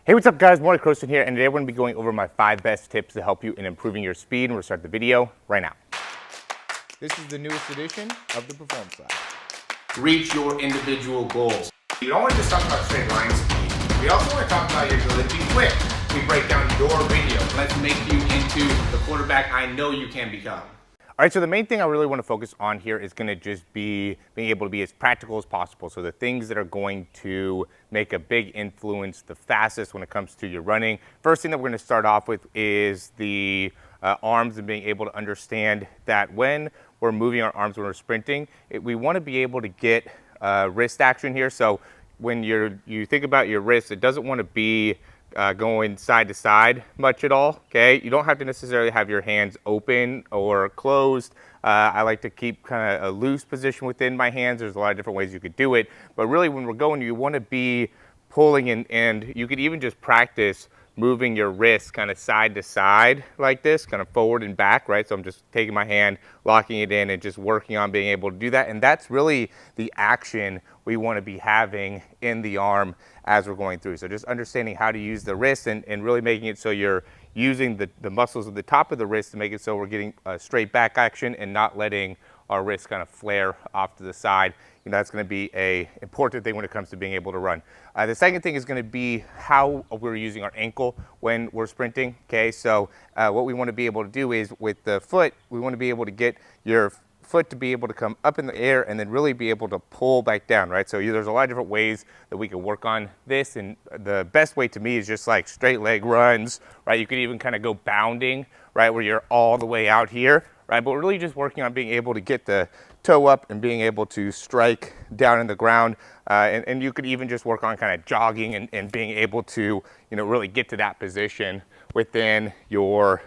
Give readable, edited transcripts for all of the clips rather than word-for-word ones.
Hey, what's up guys? Morey Croson here, and today we're going to be going over my 5 best tips to help you in improving your speed, and we'll start the video right now. This is the newest edition of the Performance Lab. Reach your individual goals. You don't want to just talk about straight line speed. We also want to talk about your ability to be quick. We break down your video. Let's make you into the quarterback I know you can become. All right, so the main thing I really want to focus on here is going to just be being able to be as practical as possible. So the things that are going to make a big influence the fastest when it comes to your running. First thing that we're going to start off with is the arms, and being able to understand that when we're moving our arms when we're sprinting, we want to be able to get wrist action here. So when you think about your wrist, it doesn't want to be going side to side much at all, okay? You don't have to necessarily have your hands open or closed. I like to keep kind of a loose position within my hands. There's a lot of different ways you could do it, but really when we're going, you want to be pulling and you could even just practice moving your wrist kind of side to side like this, kind of forward and back, right? So I'm just taking my hand, locking it in, and just working on being able to do that. And that's really the action we want to be having in the arm as we're going through. So just understanding how to use the wrist and really making it so you're using the muscles at the top of the wrist to make it so we're getting a straight back action and not letting our wrist kind of flare off to the side. You know, that's going to be a important thing when it comes to being able to run. The second thing is going to be how we're using our ankle when we're sprinting. Okay, so what we want to be able to do is with the foot, we want to be able to get your foot to be able to come up in the air and then really be able to pull back down, right? So there's a lot of different ways that we can work on this, and the best way to me is just like straight leg runs, right? You could even kind of go bounding, right, where you're all the way out here, right? But we're really just working on being able to get the toe up and being able to strike down in the ground, and you could even just work on kind of jogging and being able to, you know, really get to that position within your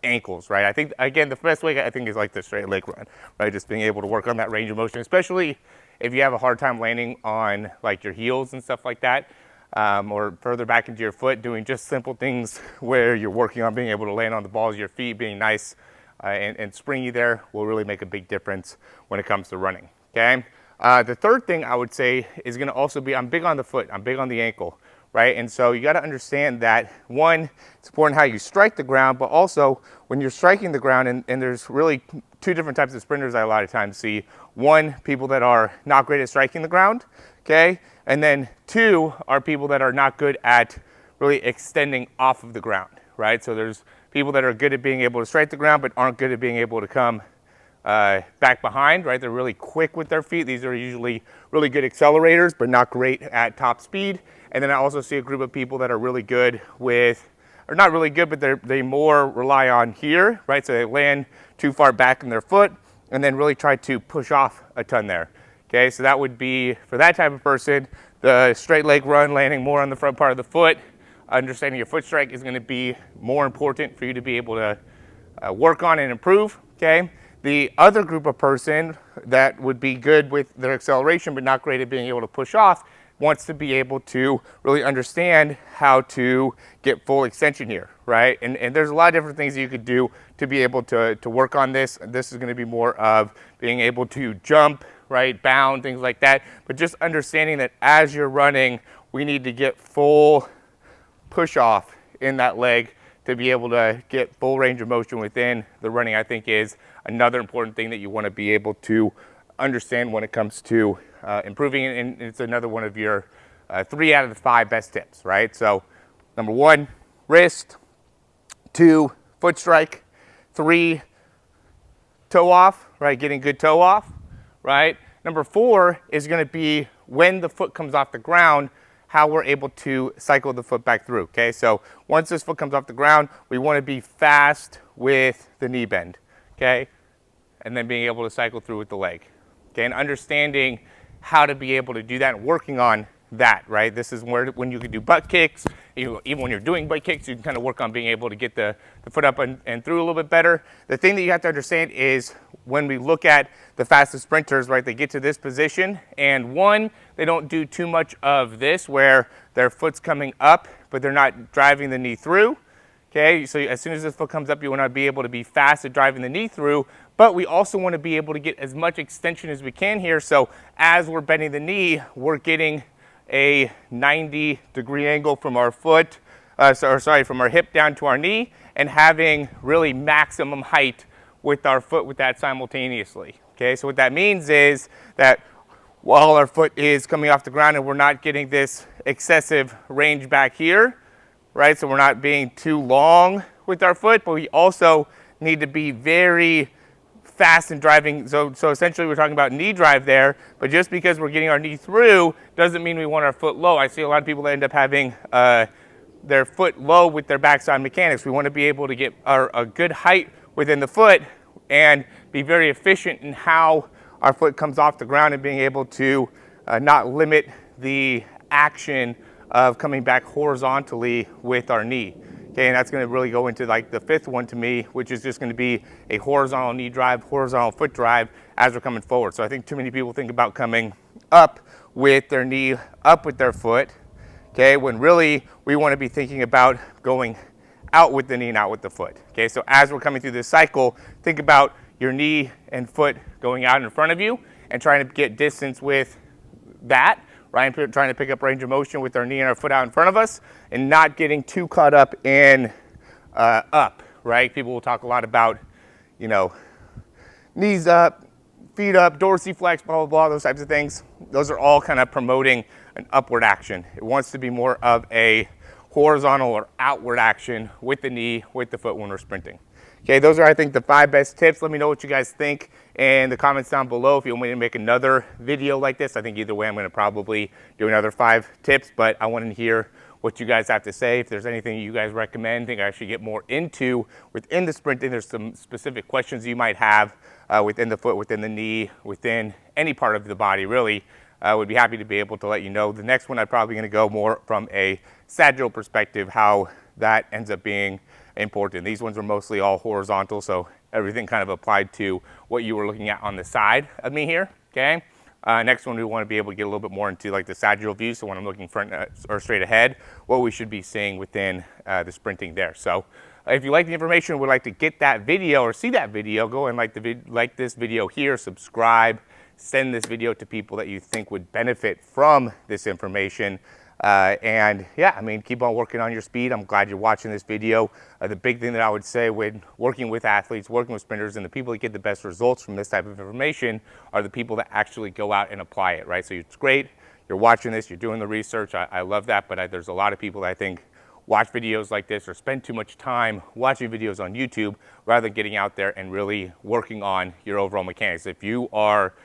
ankles, right? I think, again, the best way I think is like the straight leg run, right? Just being able to work on that range of motion, especially if you have a hard time landing on like your heels and stuff like that, or further back into your foot, doing just simple things where you're working on being able to land on the balls of your feet, being nice and springy there will really make a big difference when it comes to running, okay? The third thing I would say is going to also be, I'm big on the foot, I'm big on the ankle, right? And so you got to understand that, one, it's important how you strike the ground, but also when you're striking the ground, and there's really two different types of sprinters I a lot of times see. One, people that are not great at striking the ground, okay? And then two are people that are not good at really extending off of the ground, right? So there's people that are good at being able to strike the ground but aren't good at being able to come back behind, right? They're really quick with their feet. These are usually really good accelerators but not great at top speed. And then I also see a group of people that are really good with, or not really good, but they more rely on here, right? So they land too far back in their foot and then really try to push off a ton there. Okay, so that would be, for that type of person, the straight leg run, landing more on the front part of the foot, understanding your foot strike is going to be more important for you to be able to work on and improve, okay? The other group of person that would be good with their acceleration but not great at being able to push off wants to be able to really understand how to get full extension here, right? And there's a lot of different things you could do to be able to work on this. This is going to be more of being able to jump, right, bound, things like that. But just understanding that as you're running, we need to get full push off in that leg to be able to get full range of motion within the running, I think is another important thing that you want to be able to understand when it comes to improving, and it's another one of your 3 out of the 5 best tips, right? So number 1, wrist; 2, foot strike; 3, toe off, right? Getting good toe off, right? Number 4 is going to be when the foot comes off the ground, how we're able to cycle the foot back through, okay? So once this foot comes off the ground, we want to be fast with the knee bend, okay? And then being able to cycle through with the leg, okay? And understanding how to be able to do that and working on that, right? This is where, when you can do butt kicks, even when you're doing butt kicks, you can kind of work on being able to get the foot up and through a little bit better. The thing that you have to understand is when we look at the fastest sprinters, right, they get to this position, and one, they don't do too much of this where their foot's coming up, but they're not driving the knee through. Okay, so as soon as this foot comes up, you want to be able to be fast at driving the knee through, but we also want to be able to get as much extension as we can here. So as we're bending the knee, we're getting a 90-degree angle from our foot, from our hip down to our knee, and having really maximum height with our foot with that simultaneously. Okay, so what that means is that while our foot is coming off the ground and we're not getting this excessive range back here, right? So we're not being too long with our foot, but we also need to be very fast in driving. So essentially we're talking about knee drive there, but just because we're getting our knee through doesn't mean we want our foot low. I see a lot of people that end up having their foot low with their backside mechanics. We want to be able to get a good height within the foot and be very efficient in how our foot comes off the ground and being able to not limit the action of coming back horizontally with our knee. Okay, and that's going to really go into like the fifth one to me, which is just going to be a horizontal knee drive, horizontal foot drive as we're coming forward. So I think too many people think about coming up with their knee up with their foot, okay, when really we want to be thinking about going out with the knee and out with the foot. Okay, so as we're coming through this cycle, think about your knee and foot going out in front of you and trying to get distance with that, right? Trying to pick up range of motion with our knee and our foot out in front of us and not getting too caught up in up, right? People will talk a lot about, you know, knees up, feet up, dorsiflex, blah, blah, blah, those types of things. Those are all kind of promoting an upward action. It wants to be more of a horizontal or outward action with the knee, with the foot when we're sprinting. Okay, those are, I think, the 5 best tips. Let me know what you guys think in the comments down below. If you want me to make another video like this, I think either way I'm going to probably do another 5 tips, but I want to hear what you guys have to say. If there's anything you guys recommend, think I should get more into within the sprinting, there's some specific questions you might have within the foot, within the knee, within any part of the body, really. I would be happy to be able to let you know. The next one I'm probably going to go more from a sagittal perspective, how that ends up being important. These ones were mostly all horizontal, so everything kind of applied to what you were looking at on the side of me here, okay? Next one, we want to be able to get a little bit more into like the sagittal view, so when I'm looking front or straight ahead, what we should be seeing within the sprinting there. So if you like the information, would like to get that video or see that video, go and like this video here, subscribe, send this video to people that you think would benefit from this information. And yeah, I mean, keep on working on your speed. I'm glad you're watching this video. The big thing that I would say when working with athletes, working with sprinters, and the people that get the best results from this type of information are the people that actually go out and apply it, right? So it's great. You're watching this, you're doing the research. I love that, but there's a lot of people that I think watch videos like this or spend too much time watching videos on YouTube rather than getting out there and really working on your overall mechanics. If you are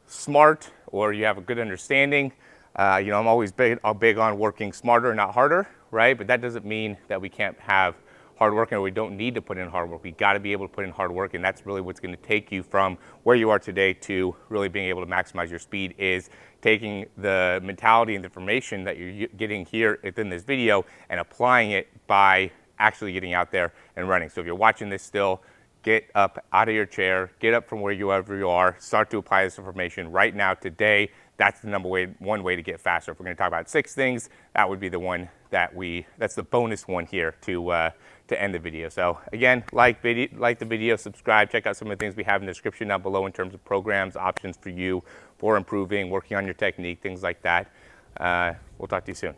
smart or you have a good understanding, you know, I'm always big on working smarter, not harder, right? But that doesn't mean that we can't have hard work or we don't need to put in hard work. We got to be able to put in hard work, and that's really what's going to take you from where you are today to really being able to maximize your speed, is taking the mentality and the information that you're getting here within this video and applying it by actually getting out there and running. So if you're watching this still, get up out of your chair, get up from wherever you are, start to apply this information right now, today. That's the one way to get faster. If we're going to talk about 6 things, that would be the one that's the bonus one here to end the video. So again, like the video, subscribe, check out some of the things we have in the description down below in terms of programs, options for you for improving, working on your technique, things like that. We'll talk to you soon.